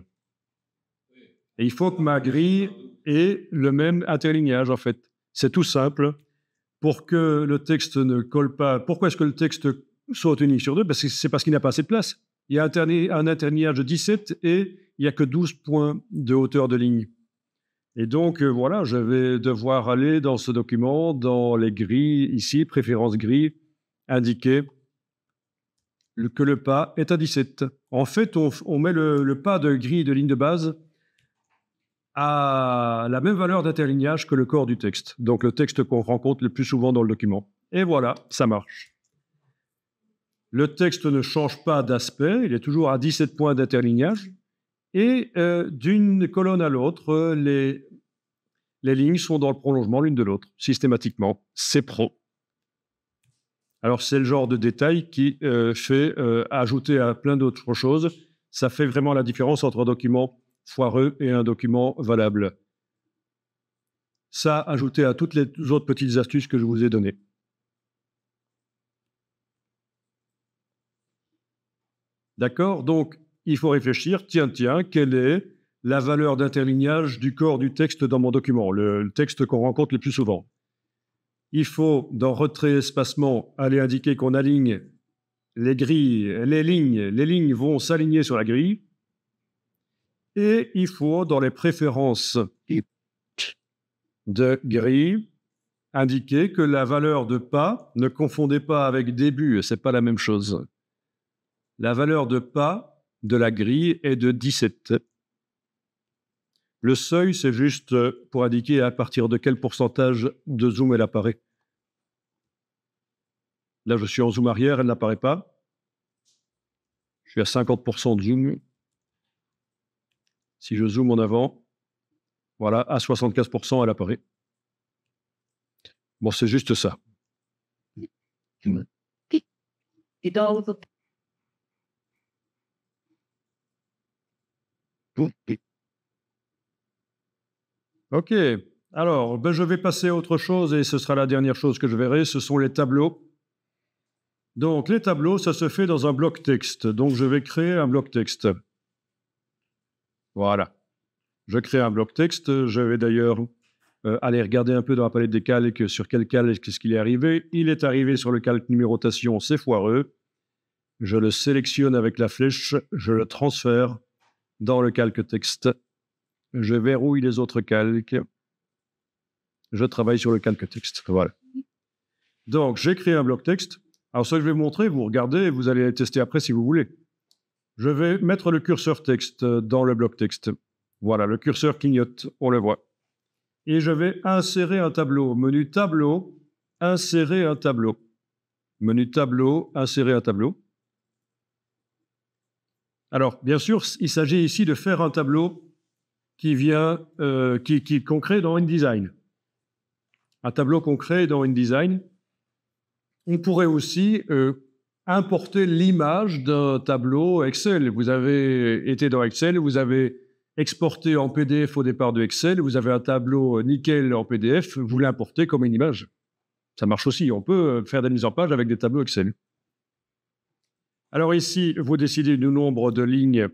Et il faut que ma grille ait le même interlignage, en fait. C'est tout simple. Pour que le texte ne colle pas... Pourquoi est-ce que le texte saute une ligne sur deux? C'est parce qu'il n'a pas assez de place. Il y a un interlignage de 17 et il n'y a que 12 points de hauteur de ligne. Et donc, voilà, je vais devoir aller dans ce document, dans les grilles, ici, préférence grille, indiquer que le pas est à 17. En fait, on met le pas de grille de ligne de base à la même valeur d'interlignage que le corps du texte. Donc, le texte qu'on rencontre le plus souvent dans le document. Et voilà, ça marche. Le texte ne change pas d'aspect, il est toujours à 17 points d'interlignage. Et d'une colonne à l'autre, les lignes sont dans le prolongement l'une de l'autre, systématiquement. C'est pro. Alors, c'est le genre de détail qui fait ajouter à plein d'autres choses. Ça fait vraiment la différence entre un document foireux et un document valable. Ça, ajouté à toutes les autres petites astuces que je vous ai données. D'accord? Donc, il faut réfléchir. Tiens, quelle est la valeur d'interlignage du corps du texte dans mon document, le texte qu'on rencontre le plus souvent? Il faut, dans retrait espacement, aller indiquer qu'on aligne les grilles, les lignes vont s'aligner sur la grille. Et il faut, dans les préférences de grille, indiquer que la valeur de pas, ne confondez pas avec début, c'est pas la même chose. La valeur de pas de la grille est de 17. Le seuil, c'est juste pour indiquer à partir de quel pourcentage de zoom elle apparaît. Là, je suis en zoom arrière, elle n'apparaît pas. Je suis à 50% de zoom. Si je zoome en avant, voilà, à 75%, elle apparaît. Bon, c'est juste ça. OK. Alors, je vais passer à autre chose et ce sera la dernière chose que je verrai, ce sont les tableaux. Donc, les tableaux, ça se fait dans un bloc texte. Donc, je vais créer un bloc texte. Voilà. Je crée un bloc texte. Je vais d'ailleurs aller regarder un peu dans la palette des calques sur quel calque qu'est-ce qu'il est arrivé. Il est arrivé sur le calque numérotation, c'est foireux. Je le sélectionne avec la flèche, je le transfère dans le calque texte. Je verrouille les autres calques. Je travaille sur le calque texte. Voilà. Donc, j'ai créé un bloc texte. Alors, ce que je vais vous montrer, vous regardez et vous allez tester après si vous voulez. Je vais mettre le curseur texte dans le bloc texte. Voilà, le curseur clignote, on le voit. Et je vais insérer un tableau. Menu tableau, insérer un tableau. Menu tableau, insérer un tableau. Alors, bien sûr, il s'agit ici de faire un tableau qui vient, qu'on crée dans InDesign. Un tableau qu'on crée dans InDesign. On pourrait aussi importer l'image d'un tableau Excel. Vous avez été dans Excel, vous avez exporté en PDF au départ de Excel, vous avez un tableau nickel en PDF, vous l'importez comme une image. Ça marche aussi, on peut faire des mises en page avec des tableaux Excel. Alors ici, vous décidez du nombre de lignes,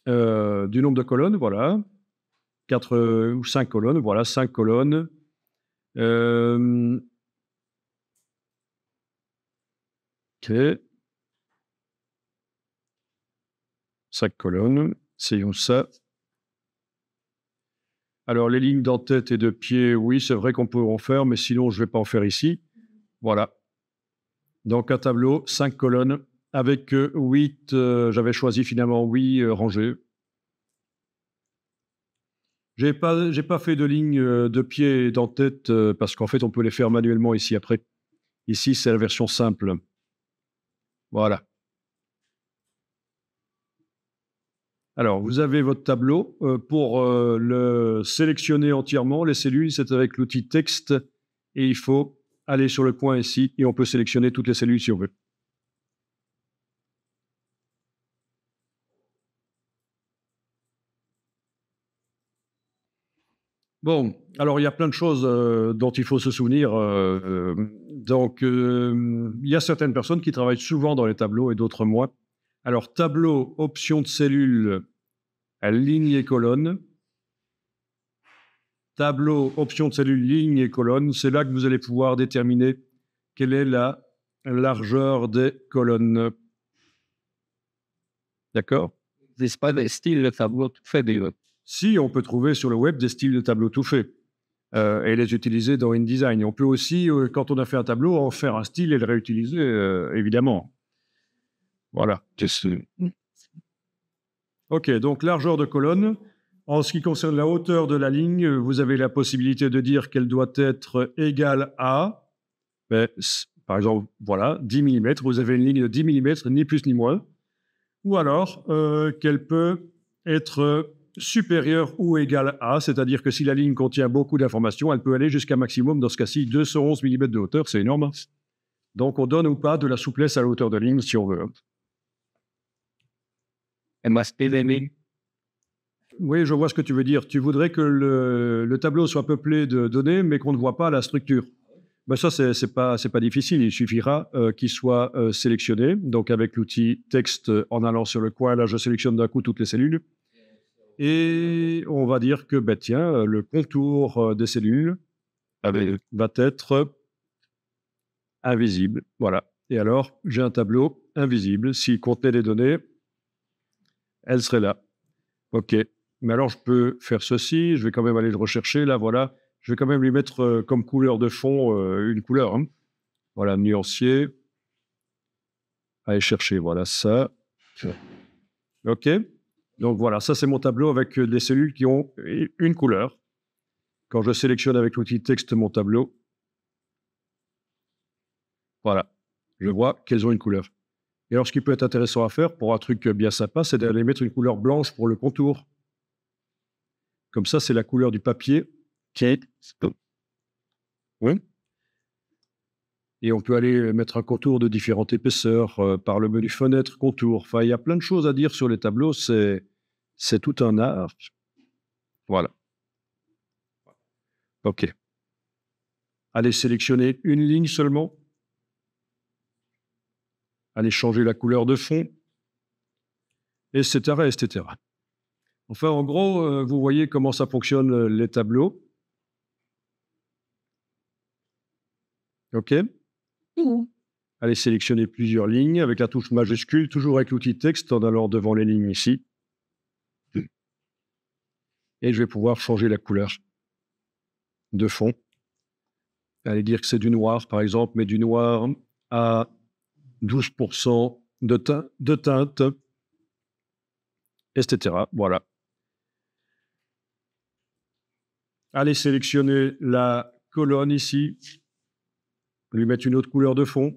du nombre de colonnes, voilà. 4 ou 5 colonnes, voilà, 5 colonnes. OK. 5 colonnes, essayons ça. Alors, les lignes d'en-tête et de pied, oui, c'est vrai qu'on peut en faire, mais sinon, je ne vais pas en faire ici. Voilà. Donc, un tableau, 5 colonnes, avec 8, j'avais choisi finalement 8 rangées. Je n'ai pas fait de lignes de pied et d'en-tête, parce qu'en fait, on peut les faire manuellement ici après. Ici, c'est la version simple. Voilà. Alors, vous avez votre tableau. Pour le sélectionner entièrement, les cellules, c'est avec l'outil texte et il faut aller sur le coin ici et on peut sélectionner toutes les cellules si on veut. Bon, alors il y a plein de choses dont il faut se souvenir. Donc, il y a certaines personnes qui travaillent souvent dans les tableaux et d'autres moins. Alors, tableau, option de cellules, ligne et colonne. Tableau, option de cellule, ligne et colonne. C'est là que vous allez pouvoir déterminer quelle est la largeur des colonnes. D'accord? C'est pas des styles de tableau tout fait des Si, on peut trouver sur le web des styles de tableau tout fait et les utiliser dans InDesign. On peut aussi, quand on a fait un tableau, en faire un style et le réutiliser, évidemment. Voilà. OK, donc largeur de colonne. En ce qui concerne la hauteur de la ligne, vous avez la possibilité de dire qu'elle doit être égale à, par exemple, voilà, 10 mm. Vous avez une ligne de 10 mm, ni plus ni moins. Ou alors qu'elle peut être supérieure ou égale à, c'est-à-dire que si la ligne contient beaucoup d'informations, elle peut aller jusqu'à maximum, dans ce cas-ci, 211 mm de hauteur, c'est énorme. Donc on donne ou pas de la souplesse à la hauteur de ligne si on veut. Oui, je vois ce que tu veux dire. Tu voudrais que le tableau soit peuplé de données, mais qu'on ne voit pas la structure. Ben ça, c'est pas difficile. Il suffira qu'il soit sélectionné. Donc, avec l'outil texte, en allant sur le coin, là, je sélectionne d'un coup toutes les cellules. Et on va dire que, ben, tiens, le contour des cellules va être invisible. Voilà. Et alors, j'ai un tableau invisible. S'il contenait des données, elle serait là. OK. Mais alors, je peux faire ceci. Je vais quand même aller le rechercher. Là, voilà. Je vais quand même lui mettre comme couleur de fond une couleur. Hein. Voilà, nuancier. aller chercher. Voilà ça. OK. Donc voilà, ça c'est mon tableau avec des cellules qui ont une couleur. Quand je sélectionne avec l'outil texte mon tableau, voilà, je vois qu'elles ont une couleur. Et alors, ce qui peut être intéressant à faire pour un truc bien sympa, c'est d'aller mettre une couleur blanche pour le contour. Comme ça, c'est la couleur du papier. Oui. Et on peut aller mettre un contour de différentes épaisseurs par le menu fenêtre, contour. Enfin, il y a plein de choses à dire sur les tableaux. C'est tout un art. Voilà. OK. Allez sélectionner une ligne seulement. Allez changer la couleur de fond, etc., etc. Enfin, en gros, vous voyez comment ça fonctionne les tableaux. OK. Allez sélectionner plusieurs lignes avec la touche majuscule, toujours avec l'outil texte en allant devant les lignes ici. Et je vais pouvoir changer la couleur de fond. Allez dire que c'est du noir, par exemple, mais du noir à 12% de teinte, etc. Voilà. Allez sélectionner la colonne ici, lui mettre une autre couleur de fond.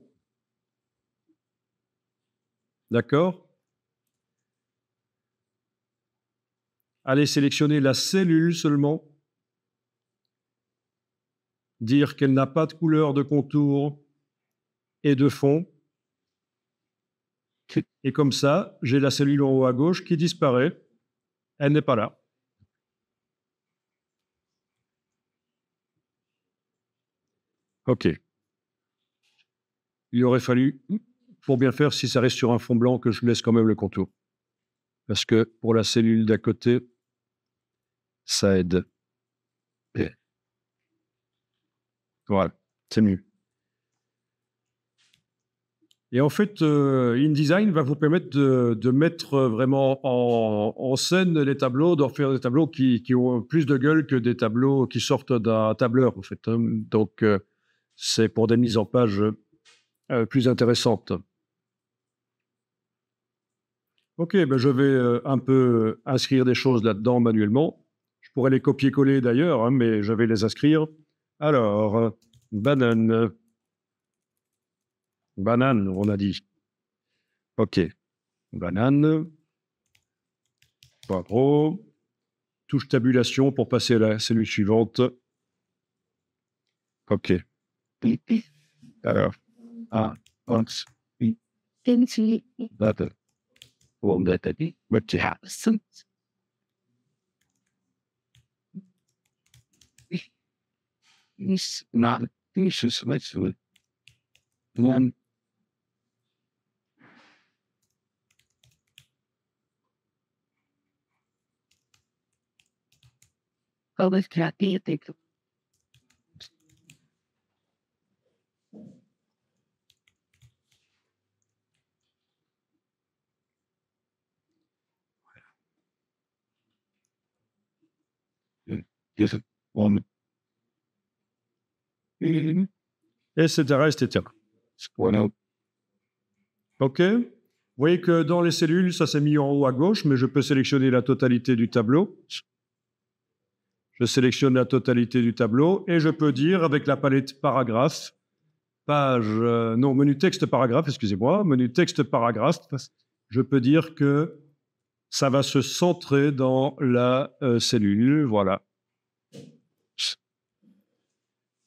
D'accord? Allez sélectionner la cellule seulement. Dire qu'elle n'a pas de couleur de contour et de fond. Et comme ça, j'ai la cellule en haut à gauche qui disparaît. Elle n'est pas là. OK. Il aurait fallu, pour bien faire, si ça reste sur un fond blanc, que je laisse quand même le contour. Parce que pour la cellule d'à côté, ça aide. Voilà, c'est mieux. Et en fait, InDesign va vous permettre de mettre vraiment en scène les tableaux, d'en faire des tableaux qui ont plus de gueule que des tableaux qui sortent d'un tableur, en fait. Hein. Donc, c'est pour des mises en page plus intéressantes. OK, ben je vais un peu inscrire des choses là-dedans manuellement. Je pourrais les copier-coller d'ailleurs, hein, mais je vais les inscrire. Alors, banane. Banane, on a dit. OK. Banane. Poivreau. Touche tabulation pour passer à la cellule suivante. OK. Alors. Ah, once. Etc., etc. OK. Vous voyez que dans les cellules, ça s'est mis en haut à gauche, mais je peux sélectionner la totalité du tableau. Je sélectionne la totalité du tableau et je peux dire avec la palette paragraphe, menu texte paragraphe, excusez-moi, menu texte paragraphe, je peux dire que ça va se centrer dans la cellule, voilà.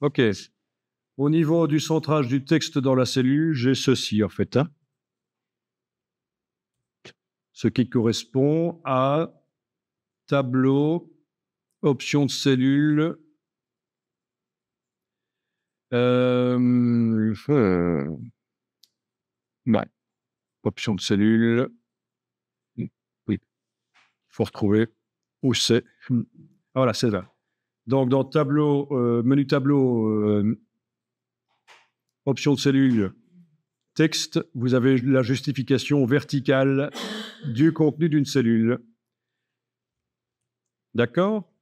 OK. Au niveau du centrage du texte dans la cellule, j'ai ceci en fait. Hein. Ce qui correspond à tableau, option de cellule. Ouais. Option de cellule. Oui. Il faut retrouver où c'est. Voilà, c'est là. Donc, dans tableau, menu tableau, option de cellule, texte, vous avez la justification verticale du contenu d'une cellule. D'accord?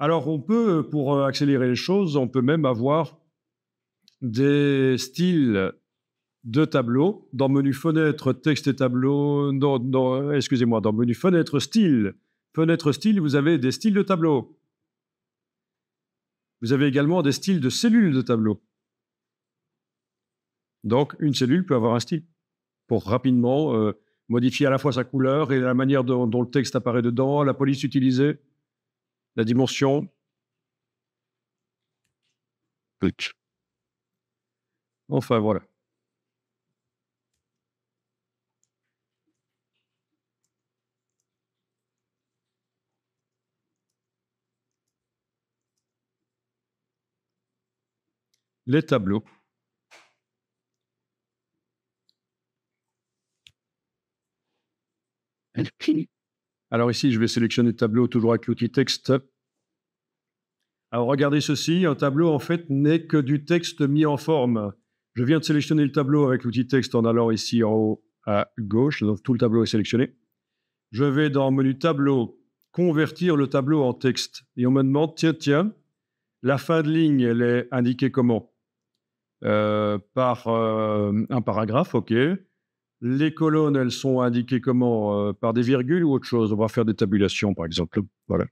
Alors, on peut, pour accélérer les choses, on peut même avoir des styles de tableaux. Dans menu fenêtre, texte et tableau, excusez-moi, dans menu fenêtre, style, vous avez des styles de tableaux. Vous avez également des styles de cellules de tableaux. Donc, une cellule peut avoir un style pour rapidement modifier à la fois sa couleur et la manière dont le texte apparaît dedans, la police utilisée, la dimension. Enfin, voilà. Les tableaux. Alors ici, je vais sélectionner le tableau toujours avec l'outil texte. Alors regardez ceci, un tableau en fait n'est que du texte mis en forme. Je viens de sélectionner le tableau avec l'outil texte en allant ici en haut à gauche, donc tout le tableau est sélectionné. Je vais dans menu tableau, convertir le tableau en texte. Et on me demande, tiens, la fin de ligne, elle est indiquée comment? Par un paragraphe, ok. Les colonnes, elles sont indiquées comment? Par des virgules ou autre chose? On va faire des tabulations, par exemple. Voilà.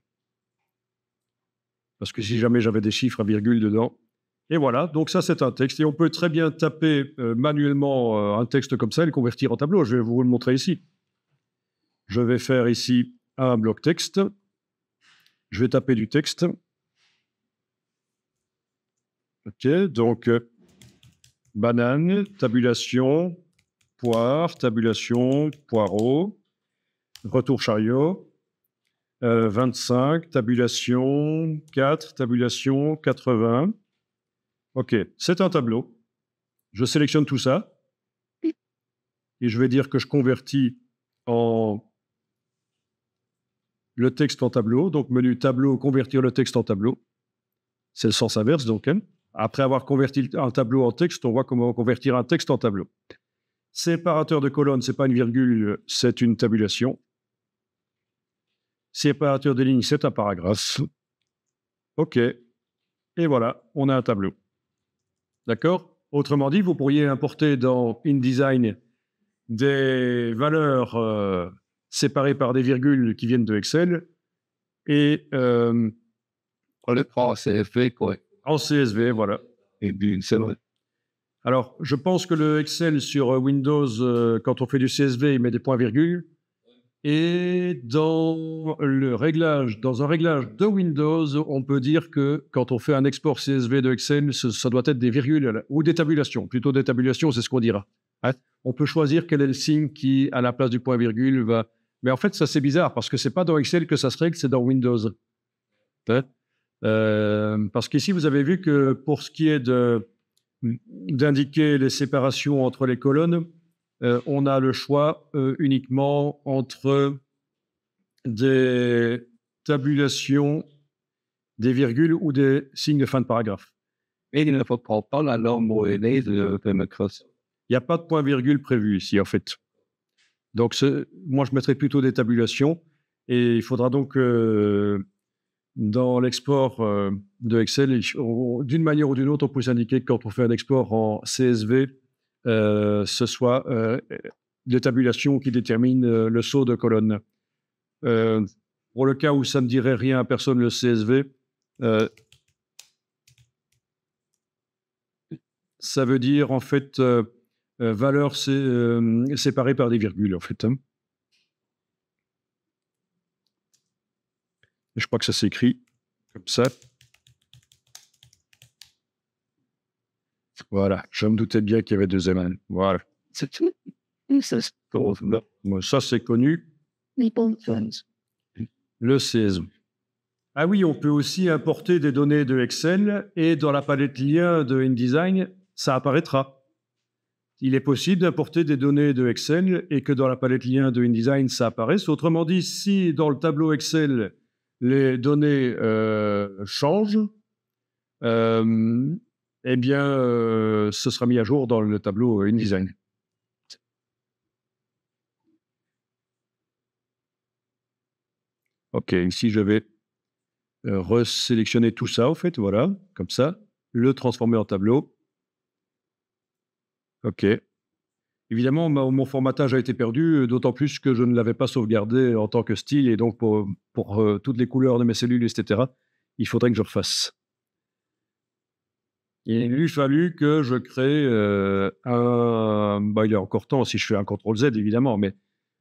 Parce que si jamais j'avais des chiffres à virgule dedans. Et voilà, donc ça, c'est un texte. Et on peut très bien taper manuellement un texte comme ça et le convertir en tableau. Je vais vous le montrer ici. Je vais faire ici un bloc texte. Je vais taper du texte. OK, donc banane, tabulation, poire, tabulation, poireau, retour chariot, 25, tabulation, 4, tabulation, 80. OK, c'est un tableau. Je sélectionne tout ça et je vais dire que je convertis le texte en tableau. Donc, menu tableau, convertir le texte en tableau. C'est le sens inverse, donc. Après avoir converti un tableau en texte, on voit comment convertir un texte en tableau. Séparateur de colonnes, ce n'est pas une virgule, c'est une tabulation. Séparateur de lignes, c'est un paragraphe. OK. Et voilà, on a un tableau. D'accord? Autrement dit, vous pourriez importer dans InDesign des valeurs séparées par des virgules qui viennent de Excel et On le prend en CSV, quoi. en CSV, voilà. Et puis, c'est vrai. Alors, je pense que le Excel sur Windows, quand on fait du CSV, il met des points-virgules. Et dans un réglage de Windows, on peut dire que quand on fait un export CSV de Excel, ça doit être des virgules ou des tabulations. Plutôt des tabulations, c'est ce qu'on dira. Hein? On peut choisir quel est le signe qui, à la place du point-virgule, va... Mais en fait, ça, c'est bizarre, parce que ce n'est pas dans Excel que ça se règle, c'est dans Windows. Hein? Parce qu'ici, vous avez vu que pour ce qui est d'indiquer les séparations entre les colonnes, on a le choix uniquement entre des tabulations, des virgules ou des signes de fin de paragraphe. Et il ne faut pas la norme OLE de Microsoft. Il n'y a pas de point-virgule prévu ici, en fait. Donc, moi, je mettrais plutôt des tabulations. Et il faudra donc, dans l'export de Excel, d'une manière ou d'une autre, on peut s'indiquer que quand on fait un export en CSV, ce soit des tabulations qui déterminent le saut de colonne. Pour le cas où ça ne dirait rien à personne, le CSV, ça veut dire en fait valeur séparée par des virgules, en fait. Hein. Je crois que ça s'écrit comme ça. Voilà, je me doutais bien qu'il y avait deux M. Voilà. C'est tout. Ça, c'est connu. Le CSV. Ah oui, on peut aussi importer des données de Excel et dans la palette liens de InDesign, ça apparaîtra. Il est possible d'importer des données de Excel et que dans la palette liens de InDesign, ça apparaisse. Autrement dit, si dans le tableau Excel, les données changent, eh bien, ce sera mis à jour dans le tableau InDesign. OK, ici, je vais resélectionner tout ça, en fait, voilà, comme ça, le transformer en tableau. OK, Évidemment, mon formatage a été perdu, d'autant plus que je ne l'avais pas sauvegardé en tant que style, et donc pour toutes les couleurs de mes cellules, etc., il faudrait que je refasse. Il lui fallu que je crée il est encore temps si je fais un CTRL-Z évidemment, mais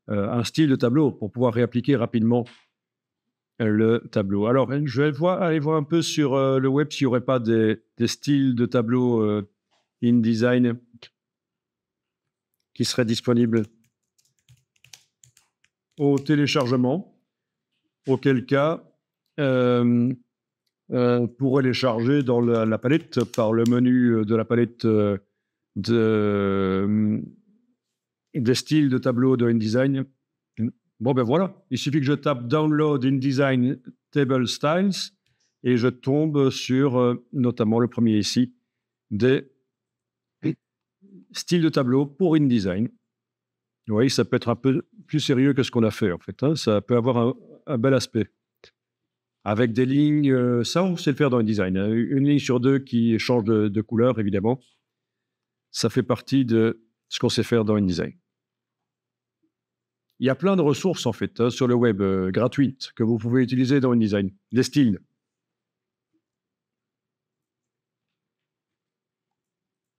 un style de tableau pour pouvoir réappliquer rapidement le tableau. Alors, je vais aller voir un peu sur le web s'il n'y aurait pas des styles de tableau InDesign qui seraient disponibles au téléchargement, auquel cas on pourrait les charger dans la palette par le menu de la palette des styles de tableau de InDesign. Bon, ben voilà, il suffit que je tape Download InDesign Table Styles et je tombe sur notamment le premier ici, des styles de tableau pour InDesign. Vous voyez, ça peut être un peu plus sérieux que ce qu'on a fait en fait. Ça peut avoir un bel aspect. Avec des lignes, ça on sait le faire dans InDesign. Une ligne sur deux qui change de couleur, évidemment. Ça fait partie de ce qu'on sait faire dans InDesign. Il y a plein de ressources, en fait, sur le web, gratuites, que vous pouvez utiliser dans InDesign. Des styles.